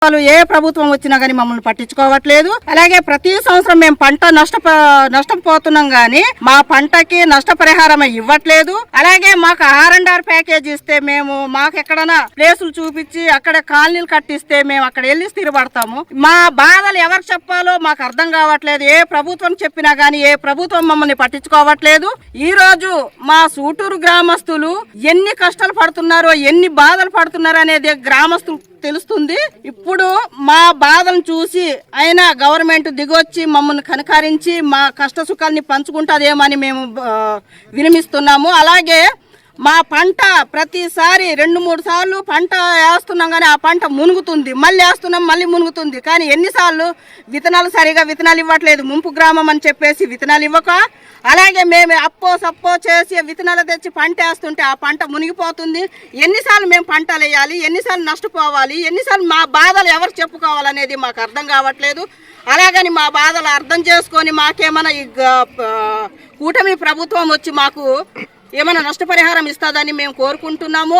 ఏ ప్రభుత్వం వచ్చినా గానీ మమ్మల్ని పట్టించుకోవట్లేదు. అలాగే ప్రతి సంవత్సరం మేము పంట నష్టపోతున్నాం గానీ మా పంటకి నష్టపరిహారం ఇవ్వట్లేదు. అలాగే మాకు R&R ప్యాకేజ్ ఇస్తే మేము మాకు ఎక్కడైనా ప్లేసులు చూపించి అక్కడ కాలనీలు కట్టిస్తే మేము అక్కడ వెళ్ళి స్థిరపడతాము. మా బాధలు ఎవరు చెప్పాలో మాకు అర్థం కావట్లేదు. ఏ ప్రభుత్వం చెప్పినా గానీ ఏ ప్రభుత్వం మమ్మల్ని పట్టించుకోవట్లేదు. ఈ రోజు మా సూటూరు గ్రామస్తులు ఎన్ని కష్టాలు పడుతున్నారో ఎన్ని బాధలు పడుతున్నారో అనేది గ్రామస్తులు తెలుస్తుంది. ఇప్పుడు మా బాధను చూసి అయినా గవర్నమెంట్ దిగొచ్చి మమ్మల్ని కనకరించి మా కష్ట సుఖాన్ని పంచుకుంటాదేమని మేము వినిమిస్తున్నాము. అలాగే మా పంట ప్రతిసారి 2-3 సార్లు పంట వేస్తున్నాం కానీ ఆ పంట మునుగుతుంది, మళ్ళీ వేస్తున్నాం మళ్ళీ మునుగుతుంది. కానీ ఎన్నిసార్లు విత్తనాలు ఇవ్వట్లేదు. ముంపు గ్రామం అని చెప్పేసి విత్తనాలు ఇవ్వక, అలాగే మేము అప్పో చేసి విత్తనాలు తెచ్చి పంట వేస్తుంటే ఆ పంట మునిగిపోతుంది. ఎన్నిసార్లు మేము పంటలు వేయాలి, ఎన్నిసార్లు నష్టపోవాలి, ఎన్నిసార్లు మా బాధలు ఎవరు చెప్పుకోవాలనేది మాకు అర్థం కావట్లేదు. అలాగని మా బాధలు అర్థం చేసుకొని మాకేమైనా కూటమి ప్రభుత్వం వచ్చి మాకు ఏమైనా నష్టపరిహారం ఇస్తుందని మేము కోరుకుంటున్నాము.